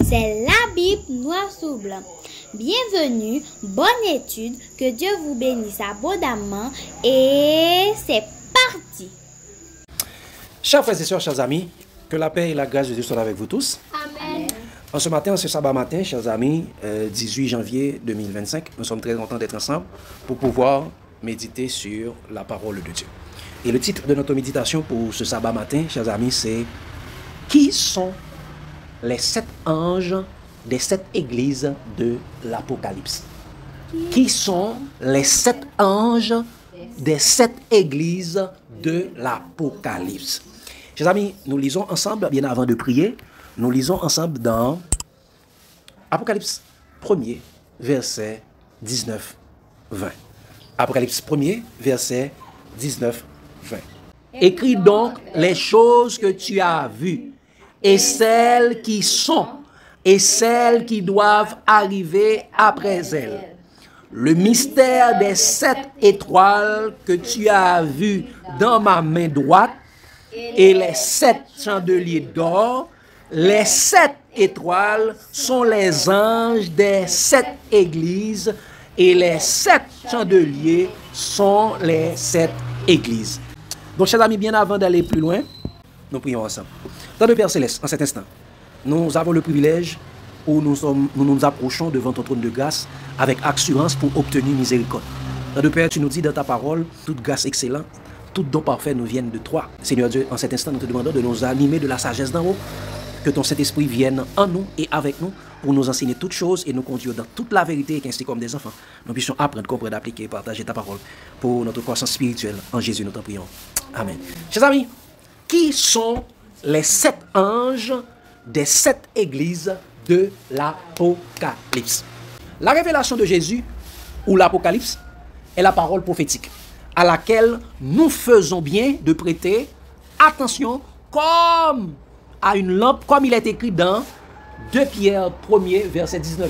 C'est la Bible noir sur blanc. Bienvenue, bonne étude, que Dieu vous bénisse abondamment et c'est parti. Chers frères et sœurs, chers amis, que la paix et la grâce de Dieu soient avec vous tous. Amen. En ce matin, ce sabbat matin, chers amis, 18 janvier 2025, nous sommes très contents d'être ensemble pour pouvoir méditer sur la parole de Dieu. Et le titre de notre méditation pour ce sabbat matin, chers amis, c'est « Qui sont les 7 anges des 7 églises de l'Apocalypse ?» Qui sont les 7 anges des 7 églises de l'Apocalypse? Chers amis, nous lisons ensemble, bien avant de prier, nous lisons ensemble dans Apocalypse 1er, verset 19-20. Apocalypse 1er, verset 19-20. Écris donc les choses que tu as vues, et celles qui sont, et celles qui doivent arriver après elles. Le mystère des 7 étoiles que tu as vues dans ma main droite, et les 7 chandeliers d'or. Les 7 étoiles sont les anges des 7 églises et les 7 chandeliers sont les 7 églises. Donc, chers amis, bien avant d'aller plus loin, nous prions ensemble. Dans le Père Céleste, en cet instant, nous avons le privilège où nous nous approchons devant ton trône de grâce avec assurance pour obtenir miséricorde. Dans le Père, tu nous dis dans ta parole, toute grâce excellente, tout don parfait nous viennent de toi. Seigneur Dieu, en cet instant, nous te demandons de nous animer de la sagesse d'en haut, que ton Saint-Esprit vienne en nous et avec nous pour nous enseigner toutes choses et nous conduire dans toute la vérité et qu'ainsi comme des enfants, nous puissions apprendre, comprendre, appliquer et partager ta parole pour notre croissance spirituelle. En Jésus, nous t'en prions. Amen. Chers amis, qui sont les 7 anges des 7 églises de l'Apocalypse? La révélation de Jésus ou l'Apocalypse est la parole prophétique à laquelle nous faisons bien de prêter attention comme à une lampe, comme il est écrit dans 2 Pierre 1er, verset 19-20.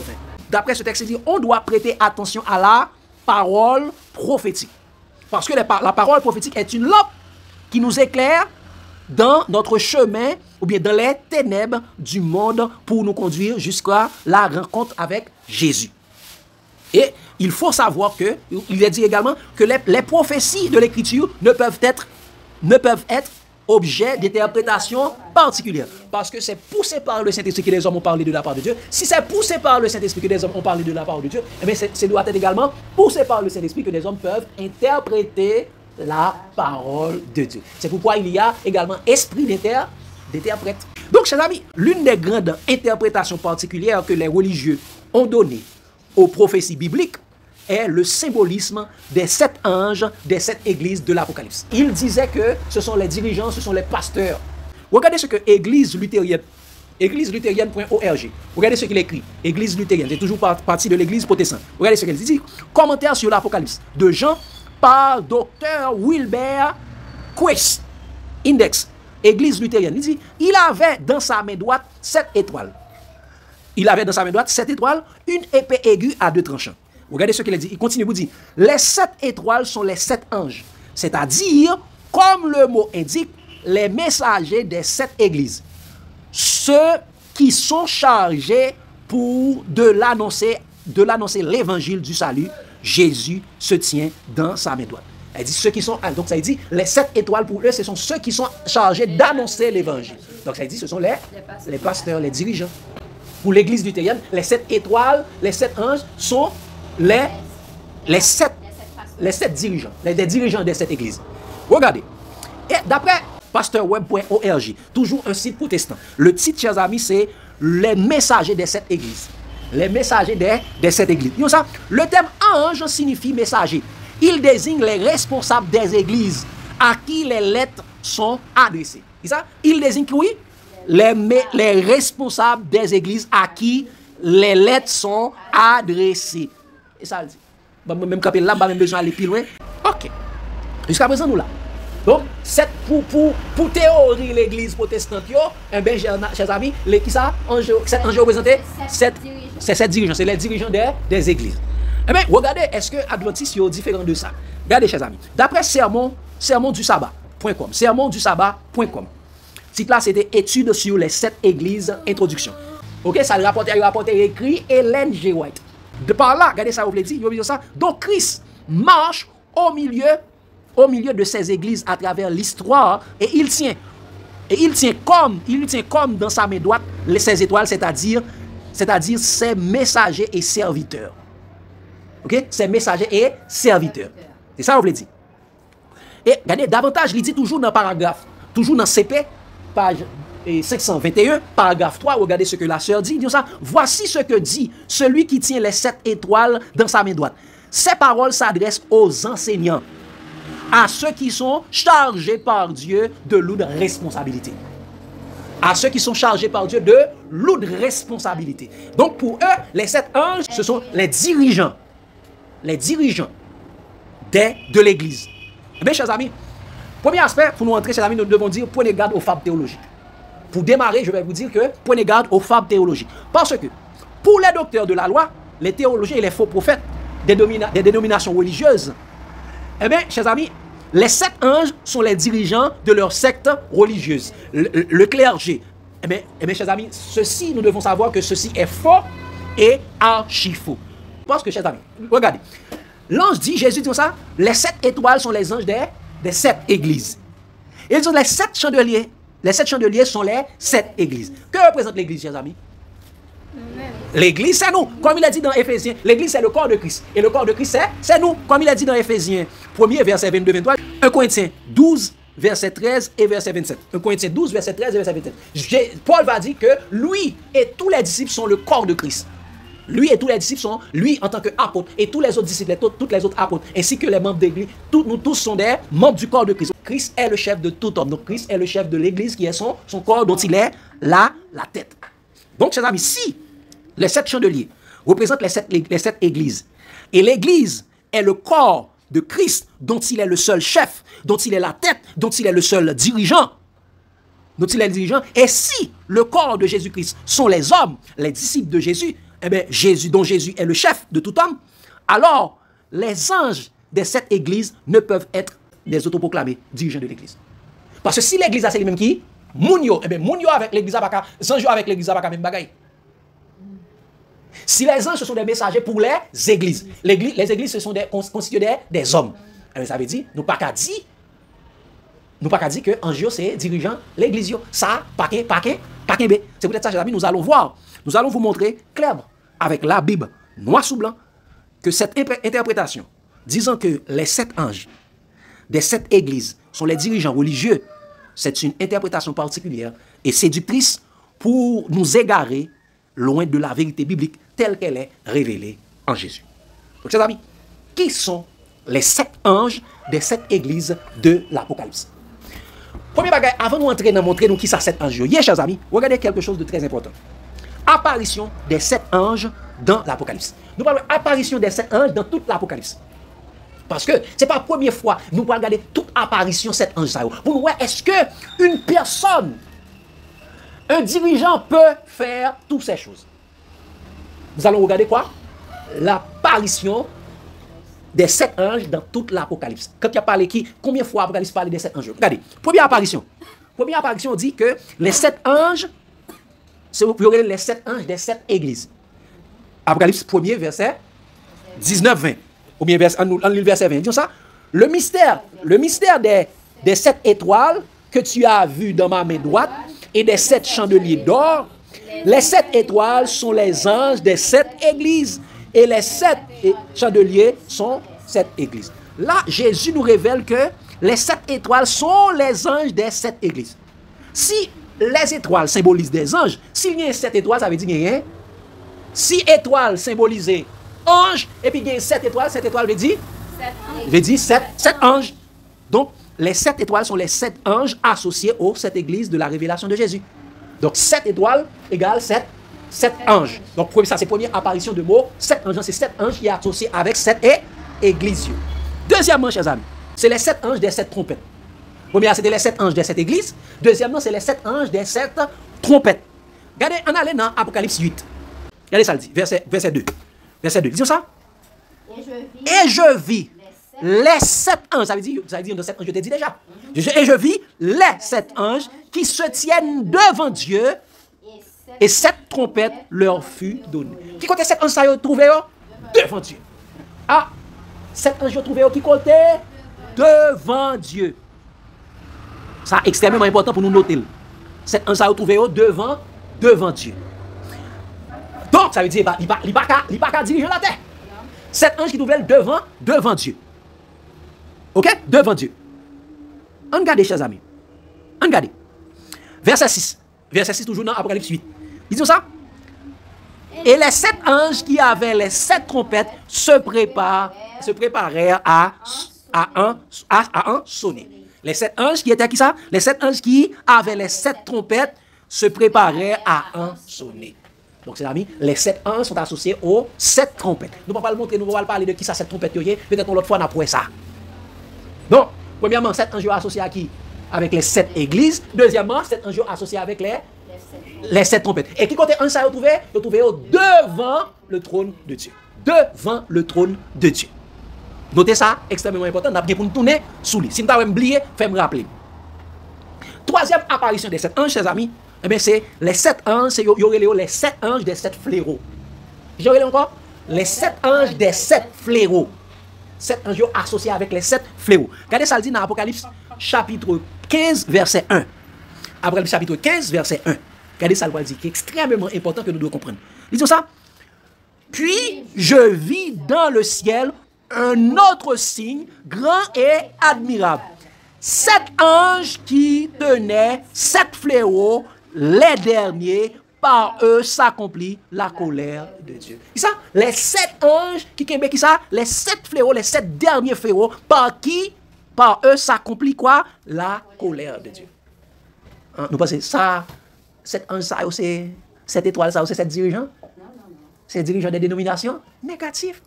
D'après ce texte, il dit, on doit prêter attention à la parole prophétique. Parce que la parole prophétique est une lampe qui nous éclaire dans notre chemin ou bien dans les ténèbres du monde pour nous conduire jusqu'à la rencontre avec Jésus. Et il faut savoir que, il est dit également que les prophéties de l'Écriture ne peuvent être objet d'interprétation particulière. Parce que c'est poussé par le Saint-Esprit que les hommes ont parlé de la part de Dieu. Si c'est poussé par le Saint-Esprit que les hommes ont parlé de la part de Dieu, eh bien c'est doit être également poussé par le Saint-Esprit que les hommes peuvent interpréter la parole de Dieu. C'est pourquoi il y a également esprit d'interprète. Donc, chers amis, l'une des grandes interprétations particulières que les religieux ont données aux prophéties bibliques est le symbolisme des 7 anges des 7 églises de l'Apocalypse. Il disait que ce sont les dirigeants, ce sont les pasteurs. Regardez ce que Église luthérienne, égliseluthérienne.org, regardez ce qu'il écrit. Église luthérienne, c'est toujours partie de l'église protestante. Regardez ce qu'elle dit. Commentaire sur l'Apocalypse de Jean par Dr. Wilbert Quest. Index, Église luthérienne. Il dit, il avait dans sa main droite 7 étoiles. Il avait dans sa main droite 7 étoiles, une épée aiguë à 2 tranchants. Regardez ce qu'il a dit. Il continue, vous dit, les 7 étoiles sont les 7 anges. C'est-à-dire, comme le mot indique, les messagers des 7 églises. Ceux qui sont chargés de l'annoncer l'évangile du salut. Jésus se tient dans sa main droite. Elle dit ceux qui sont, donc ça dit, les 7 étoiles pour eux, ce sont ceux qui sont chargés d'annoncer l'évangile. Donc ça dit, ce sont les pasteurs, les dirigeants. Pour l'église luthérienne, les 7 étoiles, les 7 anges sont les 7 dirigeants, les dirigeants de cette église. Regardez. Et d'après pastorweb.org, toujours un site protestant, le titre, chers amis, c'est les messagers de cette église. Les messagers de cette église. Le terme ange signifie messager. Il désigne les responsables des églises à qui les lettres sont adressées. Il désigne, oui, les responsables des églises à qui les lettres sont adressées. Et ça le dit. Même quand là, même besoin d'aller plus loin. Ok. Jusqu'à présent, nous là. Donc, pour théorie l'église protestante, chers amis, cet ange représenté, c'est 7 dirigeants, c'est les dirigeants des églises. Eh bien, regardez, est-ce que Adventistes sont différents de ça? Regardez, chers amis. D'après sermondusabbat.com, sermondusabbat.com, titre là, c'était études sur les 7 églises, introduction. Ok, ça le rapporte écrit Ellen G. White. De par là, regardez ça, vous voulez dire ça. Donc Christ marche au milieu de ces églises à travers l'histoire et il tient comme dans sa main droite ces étoiles, c'est-à-dire ses messagers et serviteurs. Ok, ses messagers et serviteurs. C'est ça, vous voulez dire. Et regardez, davantage, il dit toujours dans le paragraphe, toujours dans CP, page 521, paragraphe 3, regardez ce que la sœur dit, il dit ça, voici ce que dit celui qui tient les 7 étoiles dans sa main droite. Ces paroles s'adressent aux enseignants, à ceux qui sont chargés par Dieu de lourdes responsabilités. À ceux qui sont chargés par Dieu de lourdes responsabilités. Donc pour eux, les 7 anges, ce sont les dirigeants de l'Église. Eh bien, chers amis, premier aspect, pour nous entrer, chers amis, nous devons dire, prenez garde aux fables théologiques. Pour démarrer, je vais vous dire que prenez garde aux fables théologiques. Parce que, pour les docteurs de la loi, les théologiens et les faux prophètes des dénominations religieuses, eh bien, chers amis, les 7 anges sont les dirigeants de leur secte religieuse, le clergé. Eh bien, chers amis, ceci, nous devons savoir que ceci est faux et archi faux. Parce que, chers amis, regardez, l'ange dit, Jésus dit ça, les 7 étoiles sont les anges des 7 églises. Et ils disent les 7 chandeliers. Les 7 chandeliers sont les 7 églises. Que représente l'église, chers amis? L'église, c'est nous. Comme il a dit dans Éphésiens, l'église, c'est le corps de Christ. Et le corps de Christ, c'est nous. Comme il a dit dans Éphésiens 1er, verset 22-23, 1 Corinthiens 12, verset 13 et verset 27. 1 Corinthiens 12, verset 13 et verset 27. Paul va dire que lui et tous les disciples sont le corps de Christ. Lui et tous les disciples sont, lui en tant qu'apôtre, et tous les autres disciples, toutes les autres apôtres, ainsi que les membres d'église, nous tous sont des membres du corps de Christ. Christ est le chef de tout homme. Donc Christ est le chef de l'église qui est son corps dont il est la tête. Donc, chers amis, si les 7 chandeliers représentent les 7 églises, et l'église est le corps de Christ dont il est le seul chef, dont il est la tête, dont il est le seul dirigeant, et si le corps de Jésus-Christ sont les hommes, les disciples de Jésus, eh bien, dont Jésus est le chef de tout homme, alors les anges des 7 églises ne peuvent être des autoproclamés dirigeants de l'église. Parce que si l'église a c'est les mêmes qui, Mounio, eh bien, Mounio avec l'église Abaka, Zanjo avec l'église Abaka, même bagaille. Si les anges, ce sont des messagers pour les églises. Les églises, ce sont constituées des hommes. Eh bien, ça veut dire, nous pas qu'à dire que Angio, c'est dirigeant l'église. Ça, pas qu'un B. C'est peut-être ça, chers amis, nous allons voir. Nous allons vous montrer clairement, avec la Bible, noir sous blanc, que cette interprétation, disant que les 7 anges des 7 églises sont les dirigeants religieux, c'est une interprétation particulière et séductrice pour nous égarer loin de la vérité biblique telle qu'elle est révélée en Jésus. Donc, chers amis, qui sont les 7 anges des 7 églises de l'Apocalypse? Premier bagage, avant de nous entrer dans montrer nous qui sont 7 anges, chers amis, regardez quelque chose de très important. Apparition des 7 anges dans l'Apocalypse. Nous parlons d'apparition des 7 anges dans toute l'Apocalypse. Parce que ce n'est pas la première fois que nous allons regarder toute apparition 7 anges. Pour nous voir, est-ce qu'une personne, un dirigeant peut faire toutes ces choses? Nous allons regarder quoi? L'apparition des 7 anges dans toute l'Apocalypse. Quand il a parlé qui? Combien de fois l'Apocalypse parle des 7 anges? Regardez, première apparition. Première apparition dit que les 7 anges, c'est vous pouvez regarder les 7 anges des 7 églises. Apocalypse 1er, verset 19-20. Ou bien en verset 20. Disons ça. Le mystère des 7 étoiles que tu as vu dans ma main droite et des 7 chandeliers d'or. Les 7 étoiles sont les anges des 7 églises. Et les 7 chandeliers sont 7 églises. Là, Jésus nous révèle que les 7 étoiles sont les anges des 7 églises. Si les étoiles symbolisent des anges, s'il y a 7 étoiles, ça veut dire qu'il y a 6 étoiles symbolisées anges, et puis il y a 7 étoiles veut dire 7 anges. Donc, les 7 étoiles sont les 7 anges associés aux 7 églises de la révélation de Jésus. Donc, 7 étoiles égale 7 anges. Donc, ça, c'est la première apparition de mots. 7 anges, c'est 7 anges qui est associé avec 7 églises. Deuxièmement, chers amis, c'est les 7 anges des 7 trompettes. Premièrement, c'était les 7 anges des 7 églises. Deuxièmement, c'est les 7 anges des 7 trompettes. Regardez, on allait dans Apocalypse 8. Regardez ça, le dit, verset 2. Verset 2, disons ça. Et je vis les 7 anges. Ça veut dire dans 7 anges, je t'ai dit déjà. Et je vis les 7 anges qui se tiennent devant Dieu Et 7 trompettes leur furent données. Qui côté 7 anges ça yo trouvé devant Dieu. Ah, 7 anges yo trouvé qui côté devant Dieu. Ça extrêmement important pour nous noter. 7 anges ça yo trouvé devant Dieu. Donc ça veut dire il pas qu'à diriger la terre. 7 anges qui trouvaient devant Dieu. OK? Devant Dieu. On regarde, chers amis. On regarde. Verset 6. Verset 6 toujours dans Apocalypse 8. Ils disent ça. Et les 7 anges qui avaient les 7 trompettes se préparèrent à un sonner. Les 7 anges qui étaient qui ça? Les 7 anges qui avaient les 7 trompettes se préparèrent à un sonner. Donc, chers amis, les 7 anges sont associés aux 7 trompettes. Nous ne pouvons pas le montrer, nous ne pouvons pas parler de qui ça 7 trompettes. Peut-être l'autre fois, on a prouvé ça. Donc, premièrement, 7 anges associés à qui? Avec les 7 églises. Deuxièmement, 7 anges associés avec les 7 trompettes. Et qui côté ange ça retrouvé? Retrouvé devant le trône de Dieu. Devant le trône de Dieu. Notez ça, extrêmement important. Nous avons pour nous tourner sous lui. Si nous avons oublié, faites-moi rappeler. Troisième apparition des 7 anges, chers amis, eh bien, c'est les 7 anges, c'est les 7 anges des 7 fléaux. J'aurais encore? Les 7 anges des 7 fléaux. 7 anges associés avec les 7 fléaux. Regardez ça le dit dans Apocalypse chapitre 15, verset 1. Apocalypse chapitre 15, verset 1. Regardez ça le dit, qui est extrêmement important que nous devons comprendre. Ils disent ça. Puis je vis dans le ciel un autre signe grand et admirable. 7 anges qui tenaient 7 fléaux, les derniers, par eux s'accomplit la colère de Dieu. C'est ça? Les 7 anges qui ça? Les 7 fléaux, les 7 derniers fléaux, par eux s'accomplit quoi? La colère de Dieu. Hein? Nous pensons, ça, 7 anges, ça, c'est 7 étoiles, ça, c'est 7 dirigeants? C'est dirigeants des dénominations négatives.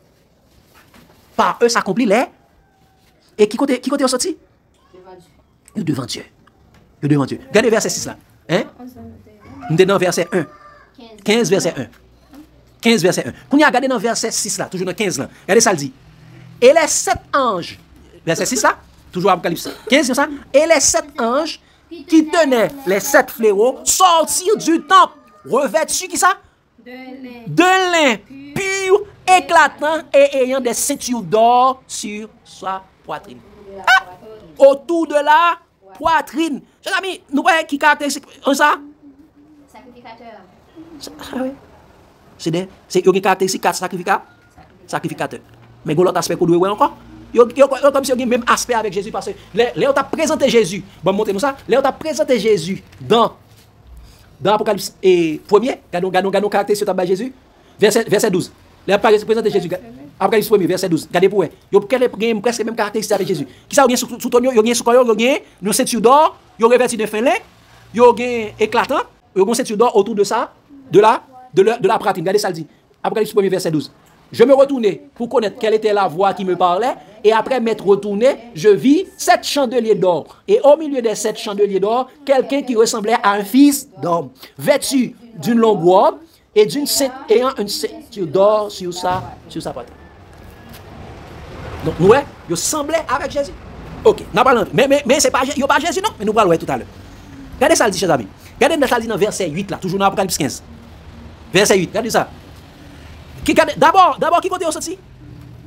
Par eux s'accomplit les. Et qui côté est sorti? Devant Dieu. Devant Dieu. Regardez verset 6 là. Hein? Nous sommes dans verset 1. 15 verset 1. 15 verset 1. Quand on a regardé dans verset 6 là, toujours dans 15 là. Regardez ça le dit. Et les 7 anges, verset 6 là, toujours Apocalypse 15 c'est ça. Et les 7 anges qui tenaient les 7 fléaux sortirent du temple, revêtus qui ça? De lin pur, éclatant et ayant des ceintures d'or sur sa poitrine. Ah! Autour de la poitrine. Chers amis, nous voyons qui caractérise ça? Sacrificateur. C'est une caractéristique 4 sacrificateur. Mais l'autre aspect qu'on doit voir encore. Comme si on a le même aspect avec Jésus. Parce que là, on t'a présenté Jésus. Bon, montrez-nous ça. Là, on t'a présenté Jésus dans l'Apocalypse 1er. Regardons caractéristiques de Jésus. Verset 12. Là, on présenté Jésus. Apocalypse 1er, verset 12. Regardez pour vous. Il y a presque les mêmes caractéristiques avec Jésus. Qui ça, il y a sous ton il y a sous corps, il y a une ceinture d'or, il y a revêtu de fin lin, il y a éclatant, il y a une ceinture d'or autour de ça, de la pratique. Regardez ça le dit. Apocalypse 1er, verset 12. Je me retournai pour connaître quelle était la voix qui me parlait, et après m'être retourné, je vis 7 chandeliers d'or. Et au milieu des 7 chandeliers d'or, quelqu'un qui ressemblait à un fils d'homme, vêtu d'une longue robe et ayant une ceinture d'or sur sa poitrine. Donc, nous, il semblait avec Jésus. Ok, nous parlons. Mais c'est pas Jésus, non? Mais nous parlons tout à l'heure. Regardez ça, le dit, chers amis. Regardez ça, le dit dans verset 8, là, toujours dans Apocalypse 15. Verset 8, regardez ça. D'abord, qui côté est sorti?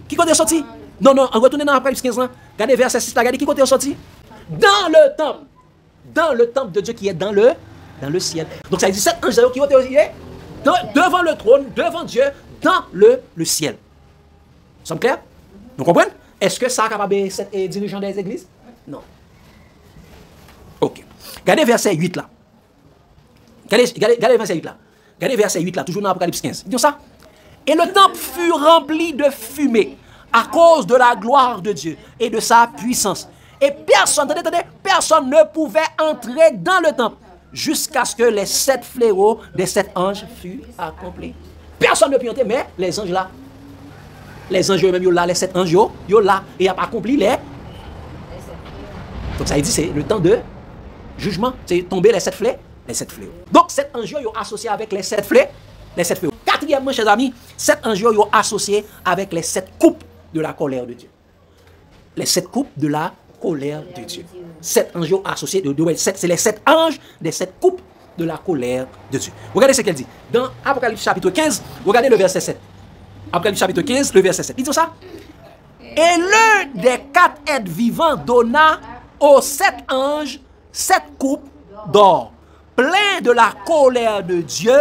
Qui côté est sorti? Non, on retourne dans Apocalypse 15 ans. Regardez verset 6 là, regardez qui côté est sorti? Dans le temple. Dans le temple de Dieu qui est dans le ciel. Donc ça dit 7 anges qui côté est devant le trône, devant Dieu, dans le ciel. Nous sommes clairs? Nous comprenons? Est-ce que ça a capable d'être dirigeant des églises? Non. Ok. Regardez verset 8 là. Regardez verset 8 là. Regardez verset 8 là, toujours dans Apocalypse 15. Dis ça. Et le temple fut rempli de fumée à cause de la gloire de Dieu et de sa puissance. Et personne ne pouvait entrer dans le temple jusqu'à ce que les 7 fléaux des 7 anges fussent accomplis. Personne ne peut entrer, mais les anges là. Les anges eux-mêmes, là, les 7 anges, ils là, et ils ont accompli les. Donc ça dit, c'est le temps de jugement. C'est tomber les 7 fléaux. Donc 7 anges, ils sont associés avec les 7 fléaux. Quatrièmement, chers amis, 7 anges, ils sont associés avec les 7 coupes de la colère de Dieu. Les 7 coupes de la colère de Dieu. 7 anges associés, c'est les 7 anges des 7 coupes de la colère de Dieu. Regardez ce qu'elle dit. Dans Apocalypse chapitre 15, regardez le verset 7. Apocalypse chapitre 15, le verset 7. Il dit ça. Et l'un des 4 êtres vivants donna aux 7 anges 7 coupes d'or, plein de la colère de Dieu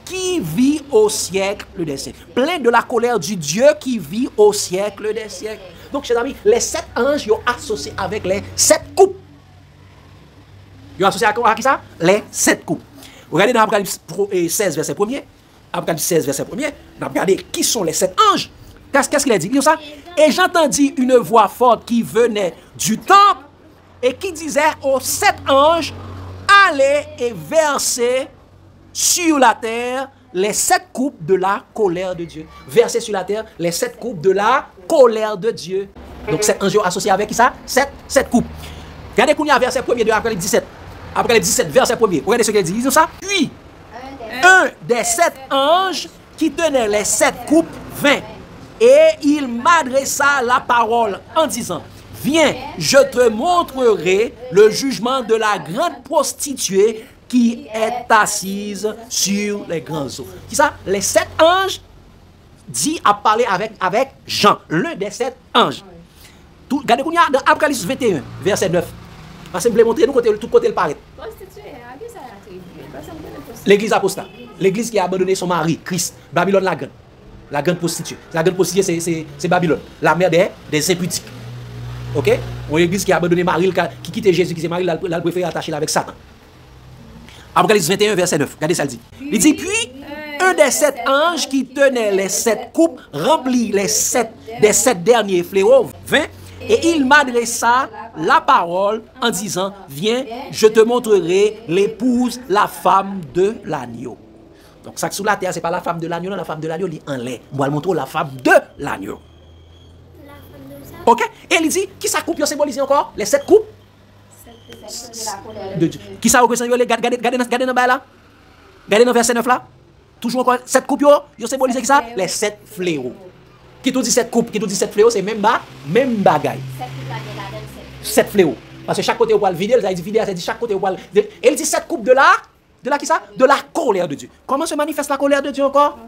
qui vit au siècle des siècles. Plein de la colère du Dieu qui vit au siècle des siècles. Donc, chers amis, les 7 anges sont associés avec les 7 coupes. Ils sont associés à qui ça? Les 7 coupes. Regardez dans Apocalypse 16, verset 1er. Apocalypse 16, verset 1er. Regardez qui sont les 7 anges. Qu'est-ce qu'il a dit? Il dit ça? Et j'entendis une voix forte qui venait du temple et qui disait aux 7 anges, allez et versez sur la terre les 7 coupes de la colère de Dieu. Versez sur la terre les 7 coupes de la colère de Dieu. Donc 7 anges associés avec qui ça? 7 coupes. Regardez qu'on y a verset 1er de Apocalypse 17. Apocalypse 17, verset 1er. Regardez ce qu'il dit. Ils disent ça. Puis, un des 7 anges qui tenait les 7 coupes vint. Et il m'adressa la parole en disant, viens, je te montrerai le jugement de la grande prostituée qui est assise sur les grands eaux. Qui ça? Les 7 anges dit à parler avec Jean, l'un des 7 anges. Regardez qu'on y a dans Apocalypse 21, verset 9. Parce que je voulais montrer nous tout côté le paraît. L'église apostat. L'église qui a abandonné son mari, Christ, Babylone la grande. La grande prostituée. La grande prostituée, c'est Babylone. La mère des impudiques. Ok? Une église qui a abandonné Marie, qui quitte Jésus, qui s'est marié, elle a préféré attacher avec Satan. Apocalypse 21, verset 9. Regardez ça, le dit. Il dit, puis, un des 7 anges qui tenait les 7 coupes remplit des 7 derniers fléaux, vint, et il m'adressa la parole en disant, viens, je te montrerai l'épouse, la femme de l'agneau. Donc, ça sous la terre, ce n'est pas la femme de l'agneau, non, la femme de l'agneau, il est en lait. Moi, je montre la femme de l'agneau. Ok? Et il dit, qui ça coupe, il symbolise encore? Les 7 coupes? De Dieu. Qui ça représente? Regardez dans là. Regardez dans verset 9 là. Toujours encore 7 coupes, il symbolise qui ça? Les 7 fléaux. Qui tout dit 7 coupes, qui tout dit 7 fléaux, c'est même bagaille. 7 fléaux. Parce que chaque côté, on va le vider, il dit vider, il dit chaque côté, on va le. Et il dit 7 coupes de là. De la qui ça? De la colère de Dieu. Comment se manifeste la colère de Dieu encore?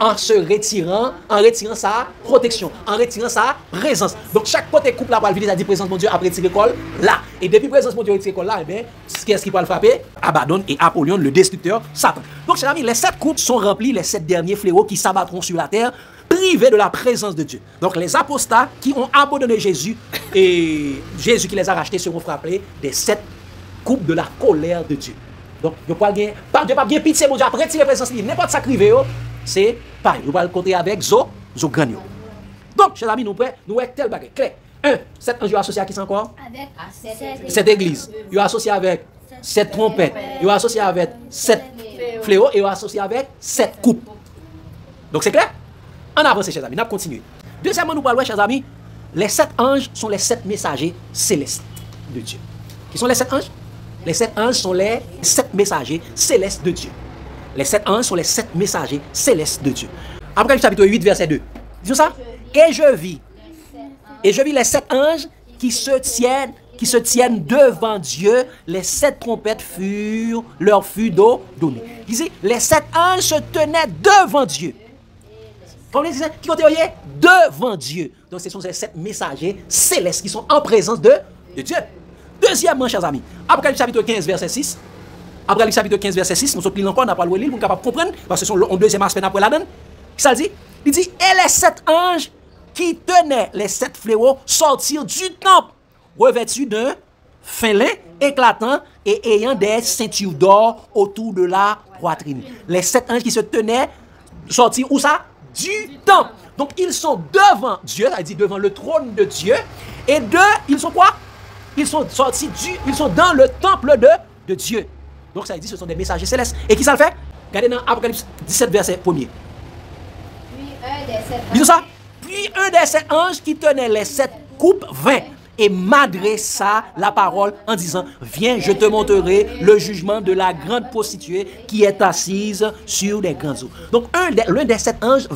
En se retirant, en retirant sa protection, en retirant sa présence. Donc chaque côté coupe là, va le vider, ça dit présence mon Dieu, après retirer l'école là. Et depuis présence mon Dieu, retirer l'école là, eh bien, qu'est-ce qui va le frapper? Abaddon et Apollyon, le destructeur, Satan. Donc chers amis, les 7 coupes sont remplies, les 7 derniers fléaux qui s'abattront sur la terre, privés de la présence de Dieu. Donc les apostats qui ont abandonné Jésus et Jésus qui les a rachetés seront frappés des 7 coupes de la colère de Dieu. Donc, Dieu n'a pas bien pitié, mon Dieu, après retirer la présence, n'importe ça crivé, c'est pareil. Nous allons le compter avec Zo gagne. Donc, chers amis, nous sommes tel bagage. Clair. 1, 7 anges associés à qui c'est encore? Avec cette église. Ils sont associés avec 7 trompettes. Ils sont associés avec 7 fléaux et ils sont associés avec 7 coupes. Donc, c'est clair? On avance, chers amis, on va continuer. Deuxièmement, nous parlons, chers amis, les 7 anges sont les 7 messagers célestes de Dieu. Qui sont les 7 anges? Les 7 anges sont les 7 messagers célestes de Dieu. Les 7 anges sont les 7 messagers célestes de Dieu. Apocalypse chapitre 8, verset 2. Disons ça. Et je vis les 7 anges qui se tiennent devant Dieu. Les 7 trompettes leur fut donné. Ici, les 7 anges se tenaient devant Dieu. Comme les disait, qui ont été devant Dieu. Donc ce sont ces 7 messagers célestes qui sont en présence de Dieu. Deuxièmement, chers amis, Apocalypse chapitre 15, verset 6. Apocalypse chapitre 15, verset 6, nous sommes encore, on n'a pas le lire, pour capable comprendre, parce que c'est le deuxième aspect après la donne. Ça dit, il dit, et les 7 anges qui tenaient les 7 fléaux sortirent du temple, revêtus d'un fin lin éclatant et ayant des ceintures d'or autour de la poitrine. Les 7 anges qui se tenaient sortirent où ça? Du temple. Donc ils sont devant Dieu, ça dit devant le trône de Dieu, et ils sont quoi? Ils sont sortis ils sont dans le temple de Dieu. Donc ça dit ce sont des messagers célestes. Et qui ça le fait? Regardez dans Apocalypse 17, verset 1er. Puis un des 7 anges qui tenait les 7 coupes vint et m'adressa la parole en disant, viens, je te montrerai le jugement de la grande prostituée qui est assise sur les grandes eaux. Donc l'un des 7 anges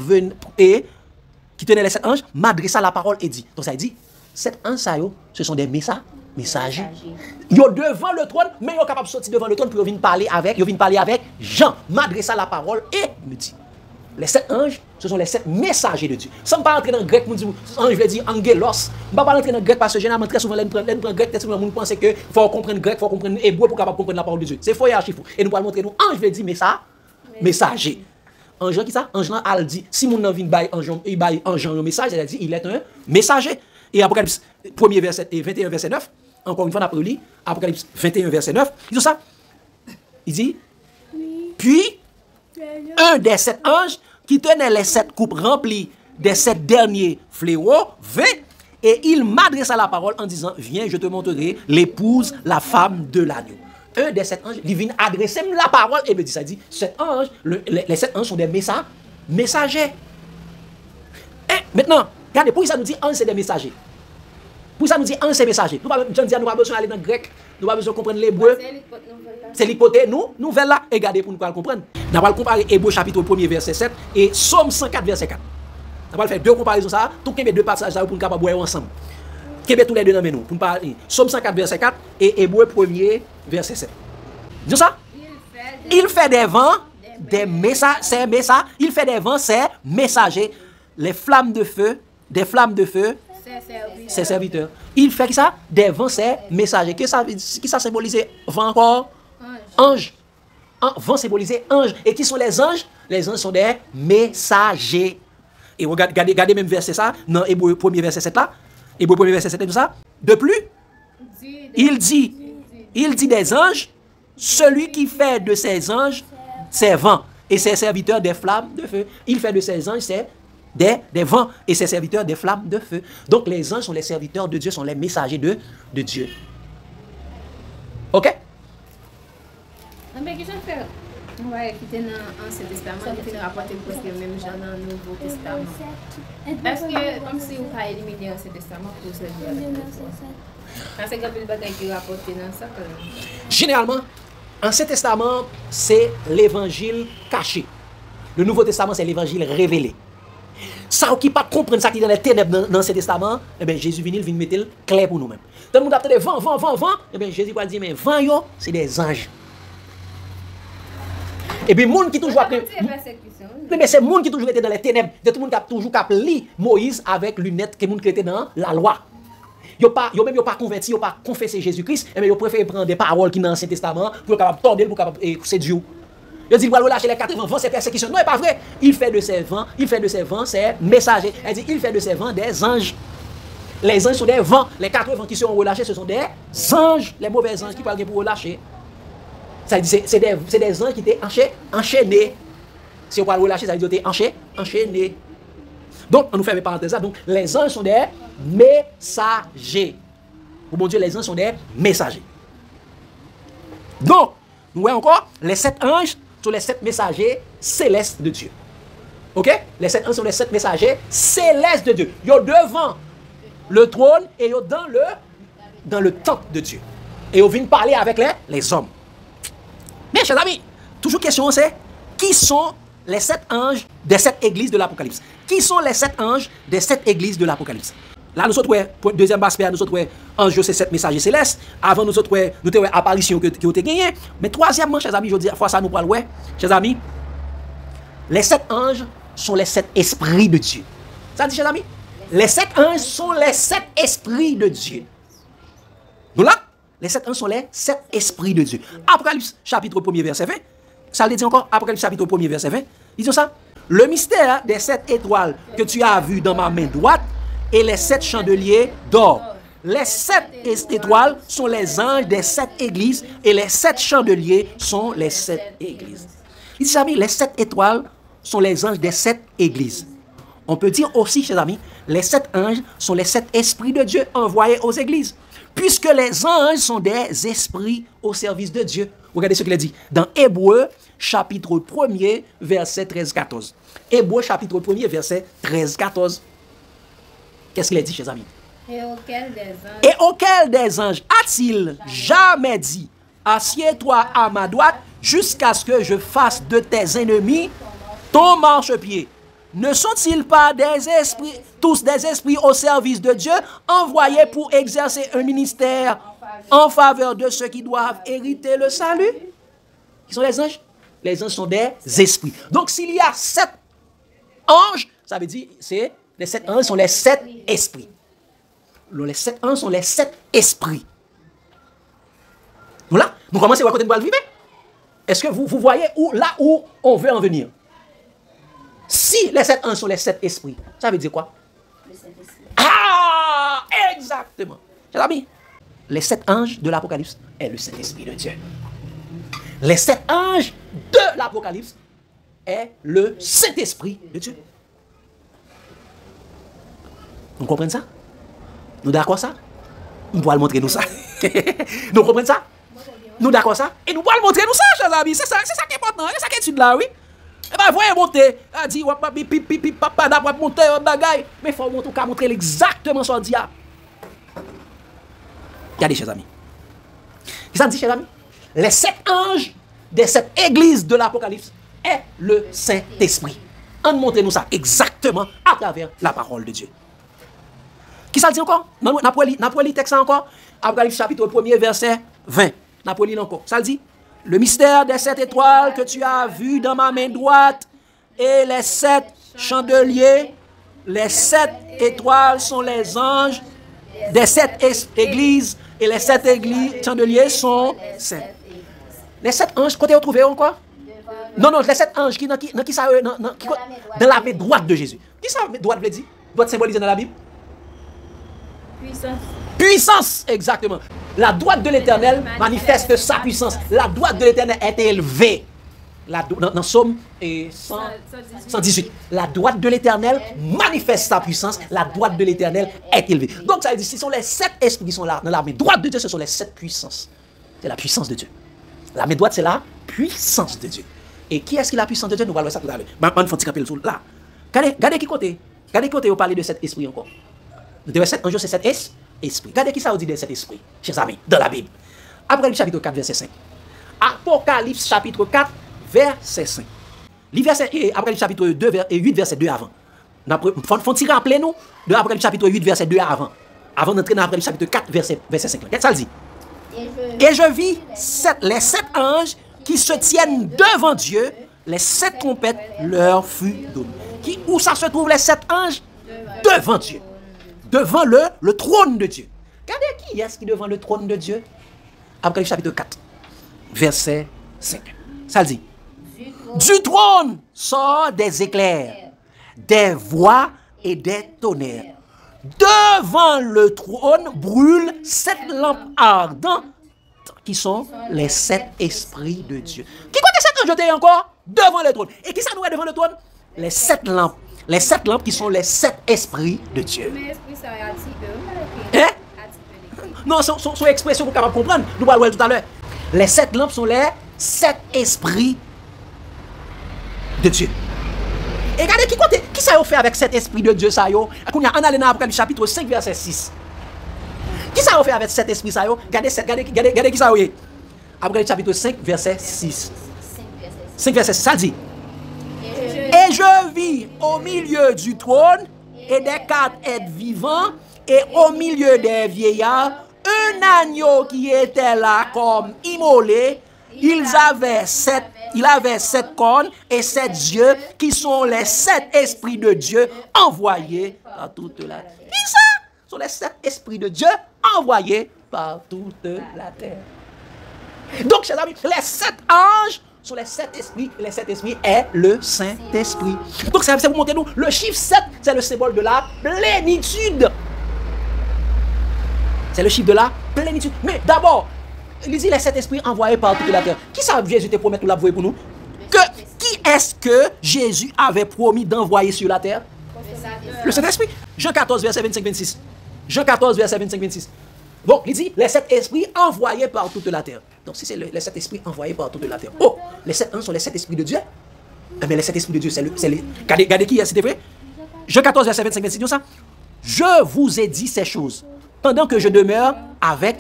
qui tenait les 7 anges m'adressa la parole et dit. Donc ça dit, 7 anges, ce sont des messagers messager. Yo devant le trône, mais yo capable de sortir devant le trône pour venir parler avec, Jean, m'adresser la parole et me dit. Les 7 anges, ce sont les 7 messagers de Dieu. Sans pas entrer dans le grec, ange veut dire angelos. Je ne vais pas entrer dans le grec parce que généralement, très souvent, les grec, on pense que faut comprendre grec, faut comprendre hébreu pour capable comprendre la parole de Dieu. C'est faux et archi faux. Et nous allons montrer nous, ange veut dire messager. Ange qui ça? Ange là, elle dit, si mon envie bail ange un message, elle dit, il est un messager. Et Apocalypse 1er verset et 21 verset 9, encore une fois, on a pris Apocalypse 21 verset 9, il dit ça. Il dit, puis, un des 7 anges qui tenait les 7 coupes remplies des 7 derniers fléaux vint et il m'adressa la parole en disant, viens, je te montrerai l'épouse, la femme de l'agneau. Un des 7 anges, il vient adresser la parole et me dit, ça dit, 7 anges, les 7 anges sont des messagers. Et maintenant, regardez, pour ça nous dit, anges c'est des messagers. Pour ça nous dit, anges c'est messagers. Nous ne avons pas besoin d'aller dans le grec, nous n'avons pas besoin de comprendre l'hébreu. C'est l'hypothèse, nous, là, et regardez pour nous comprendre. Nous allons comparer Hébreu chapitre 1er verset 7 et Somme 104 verset 4. Nous allons faire deux comparaisons, ça, tout les deux passages pour nous capable boire ensemble. Qu'est-ce tous les deux dans nous pour parler Somme 104 verset 4 et Hébreu 1er verset 7. Dis ça? Il fait des vents, des messages, c'est messages, il fait des vents, c'est messagers, les flammes de feu, des flammes de feu. C'est serviteur. Il fait ça, des vents, c'est messagers. Qui ça symbolise vent encore? Ange. Vent symbolise ange. Et qui sont les anges? Les anges sont des messagers. Et regardez même verset ça, dans Hébreu 1er verset 7 là. Hébreu 1er verset 7 et tout ça. De plus, il dit des anges, celui qui fait de ces anges ses vents et ses serviteurs des flammes de feu. Il fait de ces anges des vents et ses serviteurs des flammes de feu. Donc les anges sont les serviteurs de Dieu, sont les messagers de Dieu. Ok? Mais qu'est-ce qu'on fait? On va écouter dans l'Ancien Testament, qui fait rapporter presque le même genre dans le Nouveau Testament. Est-ce que, comme si on a éliminé l'Ancien Testament pour se dire parce que le bagage qui rapporte dans ça. Généralement, l'Ancien Testament, c'est l'évangile caché. Le Nouveau Testament, c'est l'évangile révélé. Ça qui pas comprendre ça qui est dans les ténèbres dans l'Ancien Testament, eh bien Jésus vient mettre le clair pour nous-mêmes. Tout le monde a des vent, eh bien Jésus va dire mais vent yo, c'est des anges. Et puis monde qui toujours mais c'est monde qui toujours était dans les ténèbres, tout le monde qui a toujours lu Moïse avec lunettes que monde qui était dans la loi. Yo même pas converti, yo pas confessé Jésus-Christ, mais yo préfère prendre des paroles qui dans l'Ancien Testament pour capable tordre pour capable c'est Dieu. Il dit, il va relâcher les 80 vents, c'est persécution. Non, c'est pas vrai. Il fait de ses vents, c'est messager. Elle dit, il fait de ses vents des anges. Les anges sont des vents. Les 80 qui sont relâchés, ce sont des anges. Les mauvais anges qui parlent pour relâcher. Ça dit, c'est des anges qui étaient enchaînés. Si on parle relâcher, ça veut dire qu'ils étaient enchaînés. Donc, on nous fait une parenthèse. Donc, les anges sont des messagers. Pour mon Dieu, les anges sont des messagers. Donc, nous voyons encore, les 7 anges sont les 7 messagers célestes de Dieu. Ok? Les 7 anges sont les 7 messagers célestes de Dieu. Ils sont devant le trône et ils sont dans le temple de Dieu. Et ils viennent parler avec les hommes. Mais, chers amis, toujours question c'est, qui sont les 7 anges des 7 églises de l'Apocalypse? Qui sont les 7 anges des 7 églises de l'Apocalypse? Là, nous autres, deuxième aspect, nous autres, ange, c'est 7 messagers célestes. Avant, nous autres, nous avons apparition qui ont été gagnée. Mais troisièmement, chers amis, je dis, fois ça, nous parlons, chers amis, les 7 anges sont les 7 esprits de Dieu. Ça dit, chers amis? Les 7 anges sont les 7 esprits de Dieu. Donc là, les 7 anges sont les 7 esprits de Dieu. Apocalypse, chapitre 1er, verset 20. Ça le dit encore, Apocalypse, chapitre 1er, verset 20. Ils disent ça. Le mystère des 7 étoiles que tu as vu dans ma main droite, et les 7 chandeliers d'or. Les 7 étoiles sont les anges des 7 églises et les 7 chandeliers sont les 7 églises. Il dit, amis, les 7 étoiles sont les anges des 7 églises. On peut dire aussi, chers amis, les 7 anges sont les 7 esprits de Dieu envoyés aux églises. Puisque les anges sont des esprits au service de Dieu. Regardez ce qu'il a dit dans Hébreu, chapitre 1er, verset 13-14. Hébreu, chapitre 1er, verset 13-14. Qu'est-ce qu'il a dit, chers amis? Et auquel des anges a-t-il jamais dit, assieds-toi à ma droite jusqu'à ce que je fasse de tes ennemis ton marchepied? ne sont-ils pas des esprits, tous des esprits au service de Dieu, envoyés pour exercer un ministère en faveur de ceux qui doivent hériter le salut? Qui sont les anges? Les anges sont des esprits. Donc, s'il y a 7 anges, ça veut dire que les 7 anges sont les 7 esprits. Les 7 anges sont les 7 esprits. Nous là, nous commençons à côté de nous vivre. Est-ce que vous voyez là où on veut en venir? Si les 7 anges sont les 7 esprits, ça veut dire quoi? Ah, exactement. Chers amis, les 7 anges de l'Apocalypse est le Saint-Esprit de Dieu. Les 7 anges de l'Apocalypse est le Saint-Esprit de Dieu. Vous comprenez ça? Nous d'accord ça? Nous pourrons montrer nous ça. Nous comprenons ça? Nous d'accord ça? Et nous pourrons montrer nous ça, chers amis. C'est ça qui est important. C'est ça qui est étude là, oui. Eh bien, voyez monter. A dit, papa, d'après monter, bagaille. Mais il faut montrer exactement ce qu'on dit. Regardez, chers amis. Qu'est-ce que ça dit, chers amis? Les 7 anges de cette église de l'Apocalypse est le Saint-Esprit. On montre nous ça exactement à travers la parole de Dieu. Qui ça dit encore? N'a pas lu texte encore? Apocalypse chapitre 1er, verset 20. N'a pas lu encore. Ça dit, le mystère des 7 étoiles que tu as vu dans ma main droite et les 7 chandeliers. Les 7 étoiles sont les anges des 7 églises et les 7 chandeliers sont 7. Les 7 anges, quand tu as trouvé encore? Non, les 7 anges qui dans la main droite de Jésus. Qui ça, droite veut dire? Doit symboliser dans la Bible? Puissance. Puissance, exactement. La droite de l'Éternel manifeste sa puissance. La droite de l'Éternel est élevée. Dans Somme 118. La droite de l'Éternel manifeste sa puissance. La droite de l'Éternel est élevée. Donc ça veut dire, ce sont les 7 esprits qui sont là. Dans la main droite de Dieu, ce sont les 7 puissances. C'est la puissance de Dieu. La main droite, c'est la puissance de Dieu. Et qui est-ce qui est la puissance de Dieu? Nous allons voir ça tout à l'heure. Maintenant, il faut tirer le sol là. Regardez qui côté. Regardez qui côté vous parlez de 7 esprits encore. De 7 anges, c'est 7 esprits. Regardez qui ça vous dit de 7 esprits, chers amis, dans la Bible. Apocalypse chapitre 4, verset 5. Apocalypse chapitre 4, verset 5. Apocalypse chapitre 2, 8, verset 2 avant. Faut-il rappeler nous de Apocalypse chapitre 8, verset 2 avant. Avant d'entrer dans Apocalypse chapitre 4, verset 5. Qu'est-ce que ça dit? Et je vis les 7 anges qui se tiennent devant Dieu. Les 7 trompettes leur furent données. Où ça se trouve les 7 anges? Devant Dieu. Devant le trône de Dieu. Regardez qui est-ce qui est devant le trône de Dieu? Apocalypse chapitre 4, verset 5. Ça le dit. Du trône sort des éclairs, des voix et des tonnerres. Devant le trône brûlent 7 lampes ardentes qui sont les 7 esprits de Dieu. Qui compte les 7 anges encore? Devant le trône. Et qui ça nous est devant le trône? Les 7 lampes. Les 7 lampes qui sont les 7 esprits de Dieu. Mais esprit, ça a hein? Non, son expression, vous pouvez comprendre. Nous allons voir tout à l'heure. Les 7 lampes sont les 7 esprits de Dieu. Et regardez qui ça a fait avec cet esprit de Dieu, ça yo? On a allé dans Apocalypse chapitre 5, verset 6. Qui ça a fait avec cet esprit, ça yo? Regardez qui ça a eu. Apocalypse chapitre 5, verset 6. 5, verset 6, ça dit. Et je vis au milieu du trône et des 4 êtres vivants et au milieu des vieillards un agneau qui était là comme immolé. Il avait 7 cornes et 7 yeux qui sont les 7 esprits de Dieu envoyés par toute la terre. Qui ça? Ce sont les 7 esprits de Dieu envoyés par toute la terre. Donc, chers amis, les 7 anges sont les 7 esprits. Les 7 esprits est le Saint-Esprit. Donc, c'est pour montrer nous, le chiffre 7, c'est le symbole de la plénitude. C'est le chiffre de la plénitude. Mais d'abord, il dit les 7 esprits envoyés par toute la terre. Qui ça Jésus te promet de l'envoyer pour nous? Qui est-ce que Jésus avait promis d'envoyer sur la terre? Le Saint-Esprit. Jean 14, verset 25-26. Jean 14, verset 25-26. Donc, il dit les 7 esprits envoyés par toute la terre. Donc, si c'est les 7 esprits envoyés par toute la terre. Oh, les 7 sont les 7 esprits de Dieu. Eh bien, les 7 esprits de Dieu, c'est les. Regardez qui est, c'était vrai? Jean 14, verset 25-26, dit ça. Je vous ai dit ces choses pendant que je demeure avec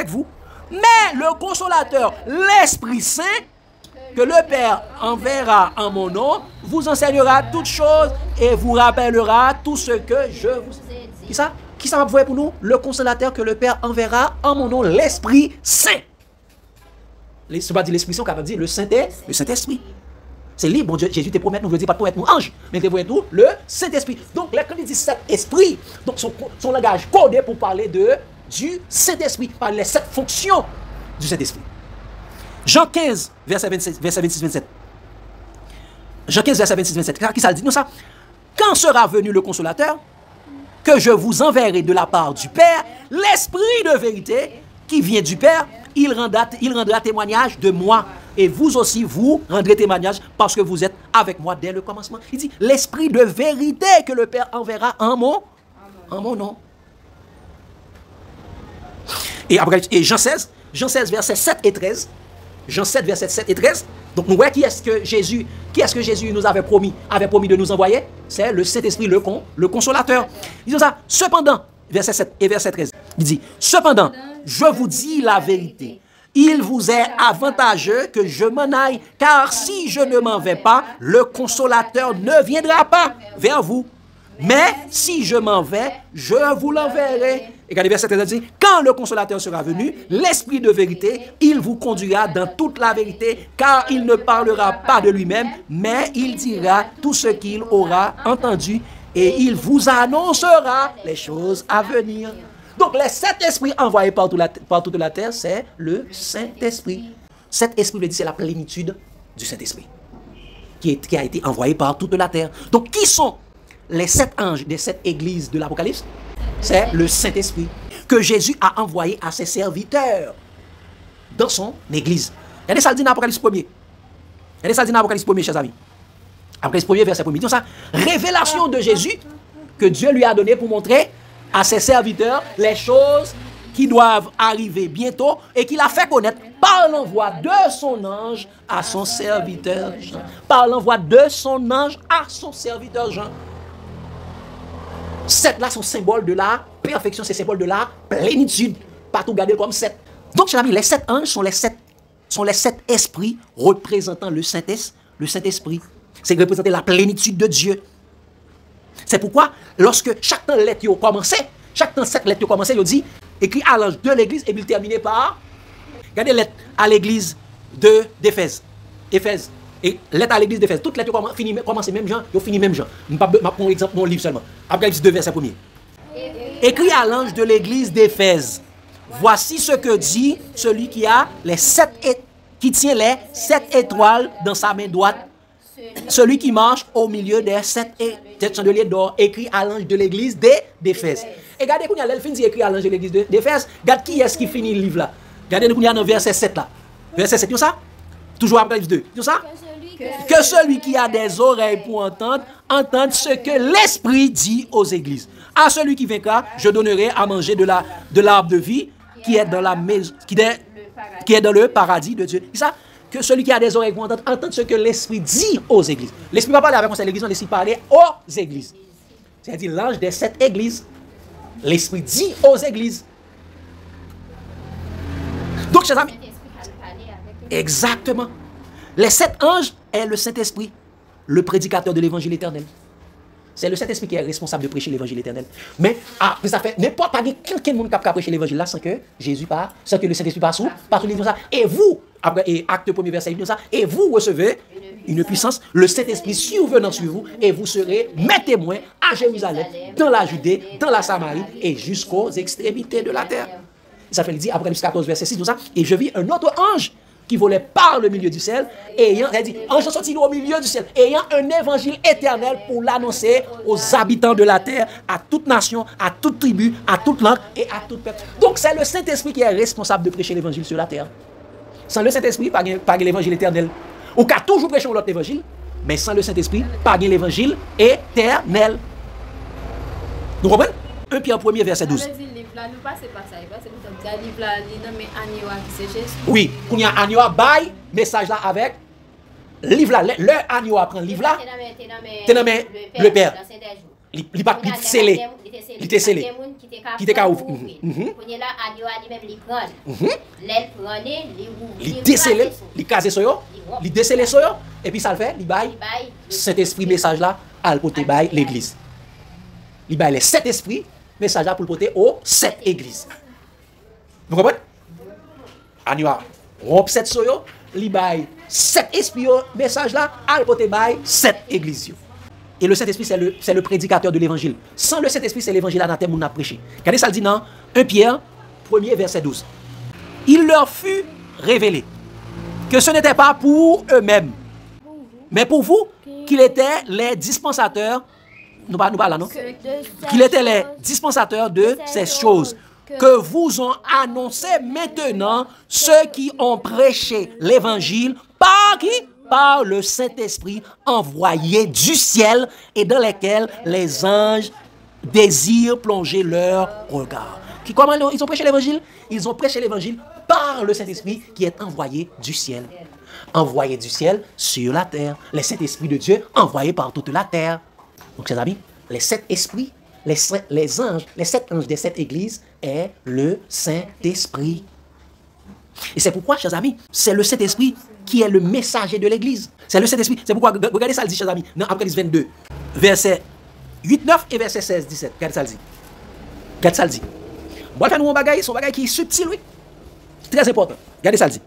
vous. Mais le consolateur, l'Esprit Saint, que le Père enverra en mon nom vous enseignera toutes choses et vous rappellera tout ce que je vous ai dit. Qui ça? Qui ça va voir pour nous? Le consolateur que le Père enverra en mon nom, l'Esprit Saint. Ce pas dire l'Esprit Saint, on va dire le Saint-Esprit. C'est libre, bon Dieu, Jésus te promet, nous ne dit pas pour être nous ange, mais te promet nous le Saint-Esprit. Donc, quand il dit Saint-Esprit, donc son langage codé pour parler du Saint-Esprit, par les 7 fonctions du Saint-Esprit. Jean 15, verset 26-27. Jean 15, verset 26-27. Qui ça dit nous ça? Quand sera venu le consolateur, que je vous enverrai de la part du Père, l'Esprit de vérité qui vient du Père, il rendra témoignage de moi. Et vous aussi, vous rendrez témoignage parce que vous êtes avec moi dès le commencement. Il dit, l'Esprit de vérité que le Père enverra en mon nom. Et après, Jean 16, versets 7 et 13. Jean 7, versets 7 et 13. Donc, nous voyons qui est-ce que Jésus nous avait promis de nous envoyer? C'est le Saint-Esprit, le consolateur. Il dit ça. Cependant, verset 7 et verset 13, il dit, cependant, je vous dis la vérité. Il vous est avantageux que je m'en aille, car si je ne m'en vais pas, le consolateur ne viendra pas vers vous. Mais si je m'en vais, je vous l'enverrai. Et regardez verset 13 dit, quand le consolateur sera venu, l'Esprit de vérité, il vous conduira dans toute la vérité, car il ne parlera pas de lui-même, mais il dira tout ce qu'il aura entendu, et il vous annoncera les choses à venir. Donc, les 7 esprits envoyés par toute la terre, c'est le Saint-Esprit. Cet esprit, veut dire, c'est la plénitude du Saint-Esprit qui a été envoyé par toute la terre. Donc, qui sont les 7 anges des 7 églises de l'Apocalypse? C'est le Saint-Esprit que Jésus a envoyé à ses serviteurs dans son église. Regardez ça dit dans l'Apocalypse 1er. Regardez ça dit dans l'Apocalypse 1er, chers amis. Apocalypse 1er, verset 1er. Donc, ça, révélation de Jésus que Dieu lui a donné pour montrer à ses serviteurs les choses qui doivent arriver bientôt et qu'il a fait connaître par l'envoi de son ange à son serviteur Jean. Par l'envoi de son ange à son serviteur Jean. 7 là sont symboles de la perfection, c'est symbole de la plénitude. Pas tout garder comme 7. Donc, chers amis, les 7 anges sont les 7 esprits représentant le Saint-Esprit. C'est représenter la plénitude de Dieu. C'est pourquoi, lorsque chaque temps lettre a commencé, chaque temps 7 lettres a commencé, il dit, écrit à l'ange de l'église, et il terminé par, regardez lettre à l'église d'Éphèse. Éphèse. Et lettre à l'église d'Éphèse. Toutes les lettres commencent même genre, ils finissent même genre. Je vais prendre un exemple, mon livre seulement. Apocalypse 2, verset 1er. Écrit à l'ange de l'église d'Éphèse. Voici ce que dit celui qui tient les 7 étoiles dans sa main droite. Celui qui marche au milieu des 7 chandeliers d'or, écrit à l'ange de l'église d'Éphèse. Et regardez, quand il y a l'elfine dit écrit à l'ange de l'église d'Éphèse, regardez qui est-ce qui finit le livre là. Regardez, quand il y a dans verset 7 là. Verset 7, tout ça? Toujours Apocalypse 2. Tout ça? Que celui qui a des oreilles pour entendre, entende ce que l'Esprit dit aux églises. À celui qui vaincra, je donnerai à manger de l'arbre de vie qui est dans la maison, qui est dans le paradis de Dieu. C'est ça? Que celui qui a des oreilles pour entendre, entende ce que l'Esprit dit aux églises. L'Esprit ne va pas parler avec l'église, l'Esprit parler aux églises. C'est-à-dire l'ange des 7 églises. L'Esprit dit aux églises. Donc, chers amis, exactement. Les 7 anges est le Saint-Esprit, le prédicateur de l'évangile éternel. C'est le Saint-Esprit qui est responsable de prêcher l'évangile éternel. Mais ça fait n'importe pas quelqu'un qui a prêché l'évangile là sans que Jésus part, sans que le Saint-Esprit passe sous, par tout ça. Et vous, après acte 1er verset, il dit ça, et vous recevez une puissance, le Saint-Esprit survenant sur vous, et vous serez mes témoins à Jérusalem, dans la Judée, dans la Samarie, et jusqu'aux extrémités de la terre. Ça fait dire, après 14 verset 6, tout ça, et je vis un autre ange qui volait par le milieu du ciel, ayant, elle dit, ange sorti au milieu du ciel, ayant un évangile éternel pour l'annoncer aux habitants de la terre, à toute nation, à toute tribu, à toute langue et à toute peuple. Donc c'est le Saint-Esprit qui est responsable de prêcher l'évangile sur la terre. Sans le Saint-Esprit, pas l'évangile éternel. Ou qu'à toujours prêcher l'autre évangile, mais sans le Saint-Esprit, pas l'évangile éternel. Nous comprenez? 1 Pierre 1er verset 12. Oui, quand il y a Agnoa, bail, message là avec livre là. Le Agnoa prend livre là. Le Père. Il pas scellé. Il était scellé. Qui était qu'à ouvrir. Là, agneau a lui-même les prendre. L'aile prenait, il décellé, il casé sur yo, il décellé sur yo, et puis ça le fait, il baille. Cet esprit message là, al côté baille l'église. Il baille les 7 esprits, message là pour le porter aux 7 églises. Vous comprenez? Agneau a romp 7 sur yo, il baille 7 esprits, message là, al côté baille 7 églises. Et le Saint-Esprit, c'est le prédicateur de l'évangile. Sans le Saint-Esprit, c'est l'évangile anathème qu'on a prêché. Regardez ça le dit dans 1 Pierre, 1er verset 12. Il leur fut révélé que ce n'était pas pour eux-mêmes, mais pour vous, qu'il était les dispensateurs, nous parlons là, non? Qu'il était les dispensateurs de ces choses que vous ont annoncé maintenant ceux qui ont prêché l'évangile par qui? Par le Saint-Esprit envoyé du ciel et dans lesquels les anges désirent plonger leur regard. Comment ils ont prêché l'évangile? Ils ont prêché l'évangile par le Saint-Esprit qui est envoyé du ciel. Envoyé du ciel sur la terre. Le Saint-Esprit de Dieu envoyé par toute la terre. Donc, chers amis, les 7 esprits, les anges, les 7 anges des 7 églises est le Saint-Esprit. Et c'est pourquoi, chers amis, c'est le Saint-Esprit qui est le messager de l'Église. C'est le Saint-Esprit. C'est pourquoi, regardez ça le dit, chers amis, dans Apocalypse 22, verset 8, 9 et verset 16, 17. Regardez ça le dit. Regardez ça le dit. Moi, je fais un bagage, son bagage qui est subtil, oui. C'est très important. Regardez ça le dit.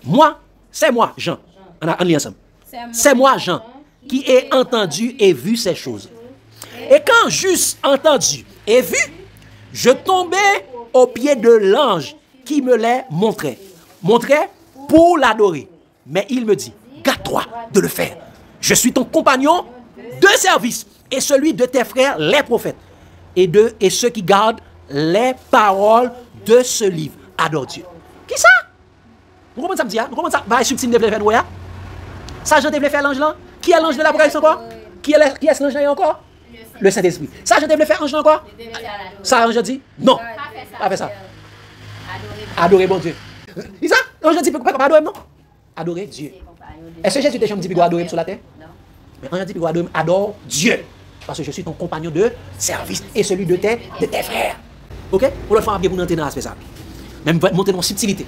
Moi, c'est moi, Jean. On a ensemble. C'est moi, Jean, qui ai entendu et vu ces choses. Et quand j'eus entendu et vu, je tombais aux pieds de l'ange qui me les montrait. Montrait pour l'adorer. Mais il me dit, garde-toi de le faire. Je suis ton compagnon de service et celui de tes frères, les prophètes, et ceux qui gardent les paroles de ce livre. Adore Dieu. Qui ça? Vous comprenez ça me dit? Vous comprenez ça? Va subtil de faire noyer. Ça, Jean devait faire l'ange là? Qui est l'ange de l'Apocalypse encore? Qui est l'ange là encore? Le Saint-Esprit. Ça, Jean devait faire l'ange là encore? Ça, Jean dit? Non. Pas fait ça. Adorer bon Dieu. C'est ça? L'ange dit pourquoi adorer non? Adorer Dieu. Est-ce que Jésus te dit adorer sur la terre? Mais l'ange dit adore Dieu. Parce que je suis ton compagnon de service et celui de tes frères. Ok? Pour le faire bien pour nous entrer dans l'aspect ça. Même monter dans la subtilité.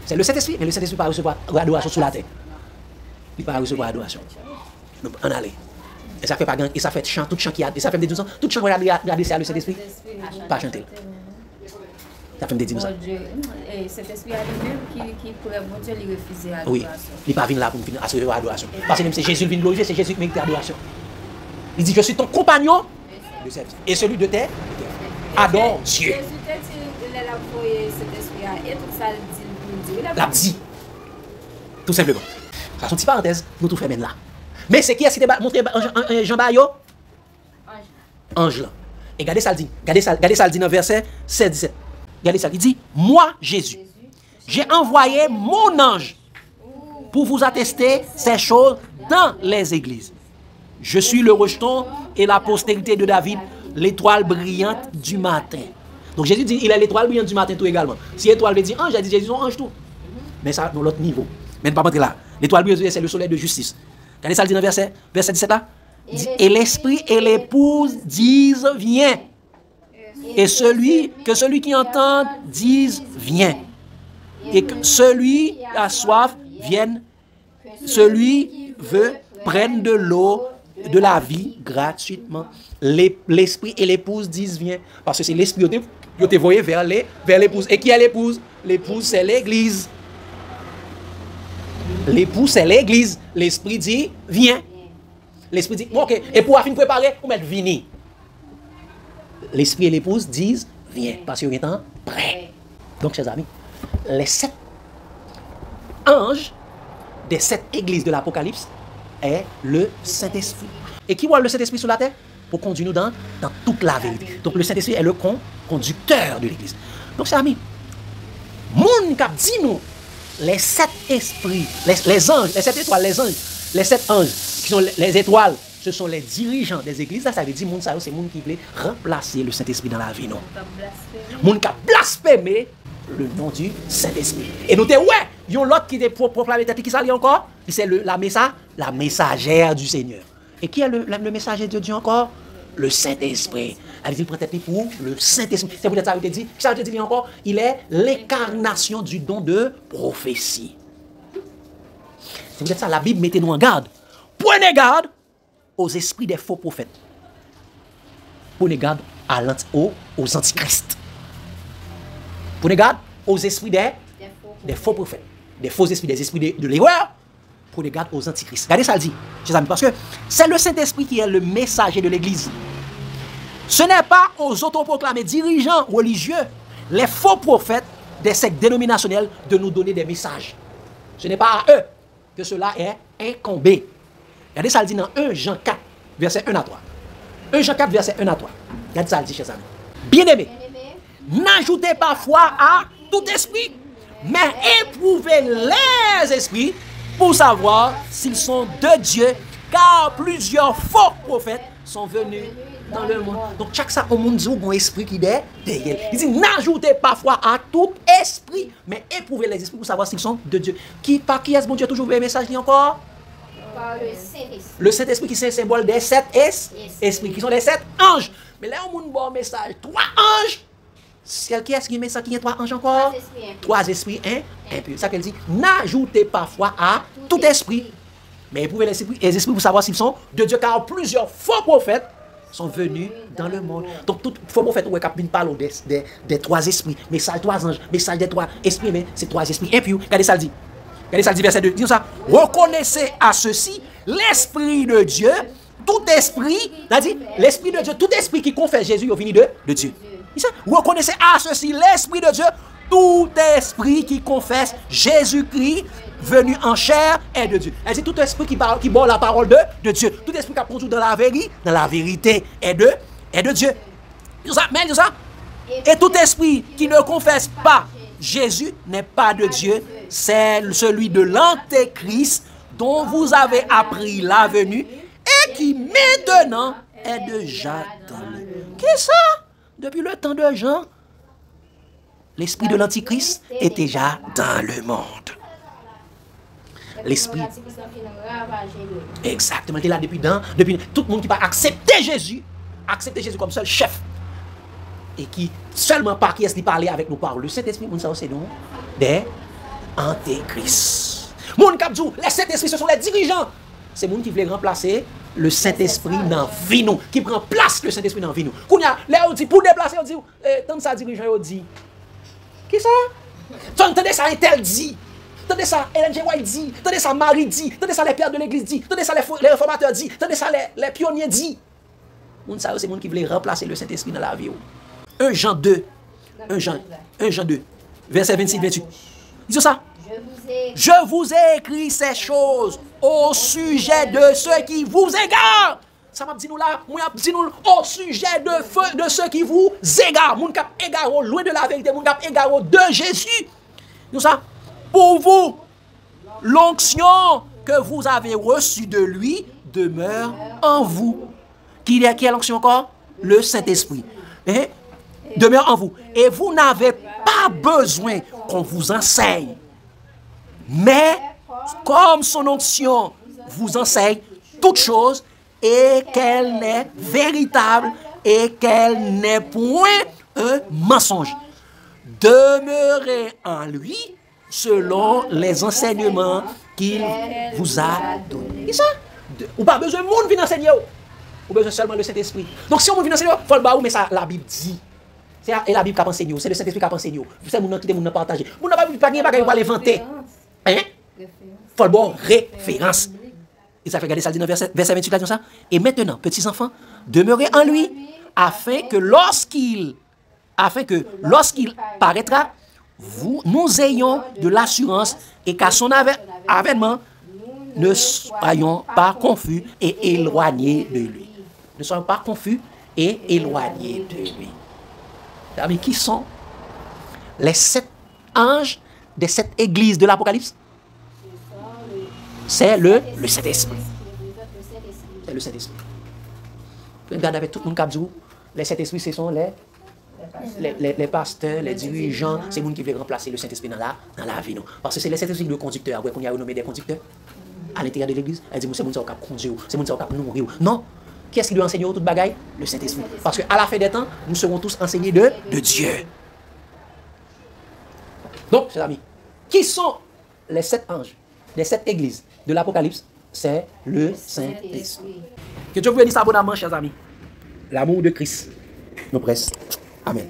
C'est le Saint-Esprit, mais le Saint-Esprit ne va pas recevoir adoration sur la terre. Il ne va pas recevoir adoration. Donc, on allait. Et ça fait pas gang, et ça fait chant, tout chant qui a, et ça fait des 12 ans, tout chant qu'on a regardé c'est le Saint-Esprit. Pas chanter. Ça fait des 12 ans. Cet esprit a lui-même qui pourrait bon Dieu lui refuser l'adoration. Oui, il n'est pas venu là pour me recevoir l'adoration. Parce que c'est Jésus qui vient glorifier, c'est Jésus qui mérite l'adoration. Il dit, je suis ton compagnon de service. Et celui de tes adore Dieu. Jésus t'a dit, il a envoyé cet esprit et tout ça, il dit. L'a dit. Tout simplement. Ça sont une petite parenthèse, nous tout fait là. Mais c'est qui est-ce qui t'a montré Jean Bayo? Ange là. Et regardez ça le dit. Regardez ça le dit dans verset 16-17. Regardez ça, il dit, moi, Jésus, j'ai envoyé mon ange pour vous attester ces choses dans les églises. Je suis le rejeton et la postérité de David, l'étoile brillante du matin. Donc Jésus dit, il est l'étoile brillante du matin tout également. Si l'étoile veut dire ange, j'ai dit Jésus est ange tout. Mais ça, dans l'autre niveau. Mais ne pas rentrer là. L'étoile brillante, c'est le soleil de justice. Regardez ça le dit dans verset 17 là. Et l'esprit et l'épouse disent, viens. Et celui qui entend dise, viens. Et que celui qui a soif vienne. Celui qui veut prenne de l'eau de la vie gratuitement. L'esprit et l'épouse disent, viens. Parce que c'est l'esprit qui te voyé vers l'épouse. Et qui est l'épouse? L'épouse, c'est l'église. L'épouse, c'est l'église. L'esprit dit, viens. L'esprit dit, ok. Et pour afin de préparer, on met vini. L'esprit et l'épouse disent, viens, parce qu'ils sont prêts. Donc, chers amis, les 7 anges des 7 églises de l'Apocalypse est le Saint-Esprit. Et qui voit le Saint-Esprit sur la terre? Pour conduire nous dans toute la vérité. Donc, le Saint-Esprit est le conducteur de l'église. Donc, chers amis, moun kap dit nous, les 7 esprits, les anges, les 7 étoiles, les 7 anges, qui sont les étoiles, ce sont les dirigeants des églises. Ça veut dire que c'est moun qui veut remplacer le Saint-Esprit dans la vie. Non? Moun qui a blasphémé le nom du Saint-Esprit. Et nous disons, ouais, il y a l'autre qui est proclamé qui s'allie encore. C'est la messagère du Seigneur. Et qui est le messager de Dieu encore? le Saint-Esprit. Elle dit, il prend tête pour le Saint-Esprit. C'est peut-être ça que je te dis. Ça, je te dis encore, il est l'incarnation du don de prophétie. C'est peut-être ça, la Bible, mettez-nous en garde. Prenez garde aux esprits des faux prophètes. Prenez garde aux antichrists. Prenez garde aux esprits des faux prophètes. Des faux esprits, des esprits de l'erreur. Prenez garde aux antichrists. Regardez ça, le dit, chers amis, parce que c'est le Saint-Esprit qui est le messager de l'Église. Ce n'est pas aux autoproclamés dirigeants religieux, les faux prophètes des sectes dénominationnelles, de nous donner des messages. Ce n'est pas à eux que cela est incombé. Regardez ça, le dit dans 1 Jean 4, verset 1 à 3. 1 Jean 4, verset 1 à 3. Regardez ça, le dit, chers amis. Bien-aimés, n'ajoutez pas foi à tout esprit, mais éprouvez les esprits pour savoir s'ils sont de Dieu, car plusieurs faux prophètes sont venus dans le monde. Donc, chaque ça, au monde dit un esprit qui est derrière. Il dit, n'ajoutez pas foi à tout esprit, mais éprouvez les esprits pour savoir s'ils sont de Dieu. Par qui est-ce bon Dieu toujours le message encore? Par le Saint-Esprit. Le Saint-Esprit qui c'est le symbole des 7 esprits, qui sont les 7 anges. Mais là, on a un bon message, 3 anges. Qui est-ce qui met ça, qui est 3 anges encore? 3 esprits impurs. C'est ça qu'elle dit, n'ajoutez pas foi à tout esprit, mais éprouvez les esprits pour savoir s'ils sont de Dieu, car plusieurs faux prophètes sont venus dans le monde. Donc, tout faux prophète, on parle des 3 esprits, message 3 anges, message des 3 esprits, mais c'est 3 esprits impurs. Regardez ça, le dit. Regardez ça, le dit, verset 2. Dis ça. Reconnaissez à ceci l'Esprit de Dieu, tout esprit, l'Esprit de Dieu, tout esprit qui confesse Jésus au venu de Dieu. Reconnaissez à ceci l'Esprit de Dieu, tout esprit qui confesse Jésus-Christ venu en chair est de Dieu. Elle dit tout esprit qui boit la parole de Dieu, tout esprit qui a conduit dans la vérité est de Dieu. Mais ça. Et tout esprit qui ne confesse pas Jésus n'est pas de Dieu, c'est celui de l'Antéchrist dont vous avez appris la venue et qui maintenant est déjà dans le monde. Qu'est-ce ça? Depuis le temps de Jean, l'esprit de l'Antichrist est déjà dans le monde. L'esprit. Exactement, il est là depuis tout le monde qui va accepter Jésus comme seul chef. Et qui, seulement par qui est-ce qu'il parlait avec nous par le Saint-Esprit, nous savons c'est nous, des antéchrists. Mon capdou, les Saint-Esprit, ce sont les dirigeants. C'est moun qui veulent remplacer le Saint-Esprit dans la vie nous, qui prend place le Saint-Esprit dans la vie nous. Là, on dit, pour déplacer, on dit, tant ça dirigeant, on dit, qui ça? Tendez ça, un tel dit. Tendez ça, Ellen G. White dit. Tendez ça, Marie dit. Tendez ça, les pères de l'église dit. Tendez ça, les réformateurs dit. Tendez ça, les pionniers dit. Moun ça, c'est moun qui veulent remplacer le Saint-Esprit dans la vie. 1 Jean 2, verset 26-28. Dis ça. Je vous ai écrit ces choses au sujet de ceux qui vous égarent. Ça m'a dit nous là, moi dit nous au sujet de ceux qui vous égarent. Moun k'ap égaro loin de la vérité, moun k'ap égaro de Jésus. Dis ça. Pour vous, l'onction que vous avez reçue de lui demeure en vous. Qui est l'onction encore? Le Saint-Esprit. Demeure en vous. Et vous n'avez pas besoin qu'on vous enseigne. Mais, comme son onction vous enseigne toutes choses, et qu'elle n'est véritable, et qu'elle n'est point un mensonge. Demeurez en lui selon les enseignements qu'il vous a donnés. Ça? Ou pas besoin de monde venir enseigner. Ou besoin seulement le Saint-Esprit. Donc si on vient enseigner, il faut le baou, mais ça, la Bible dit. Et la Bible qui a enseigné, c'est le Saint-Esprit qui a enseigné. C'est mon qui nous partager. Vous n'avez pas de bagage pour l'inventer. Hein? Il faut le bon référence. Et ça fait regarder ça dit dans verset 28 là, ça. Et maintenant, petits enfants, demeurez en lui, afin que lorsqu'il paraîtra, nous ayons de l'assurance et qu'à son avènement, ne soyons pas confus et éloignés de lui. Ne soyons pas confus et éloignés de lui. Mais qui sont les 7 anges des 7 églises de l'Apocalypse? C'est le Saint-Esprit. C'est le Saint-Esprit. Regardez avec tout le monde qui dit, les Saint-Esprits, ce sont les pasteurs, les dirigeants, c'est les gens qui veulent remplacer le Saint-Esprit dans la vie. Parce que c'est les Saint-Esprits le conducteur. Après qu'on y a renommé des conducteurs à l'intérieur de l'église, elle dit, c'est les gens qui conduisent, c'est les gens qui nourrissent. Non, Qui est-ce qui doit enseigner toute bagaille? Le Saint-Esprit. Parce qu'à la fin des temps, nous serons tous enseignés de Dieu. Donc, chers amis, qui sont les 7 anges, les 7 églises de l'Apocalypse? C'est le Saint-Esprit. Que Dieu vous bénisse abondamment, chers amis. L'amour de Christ nous presse. Amen.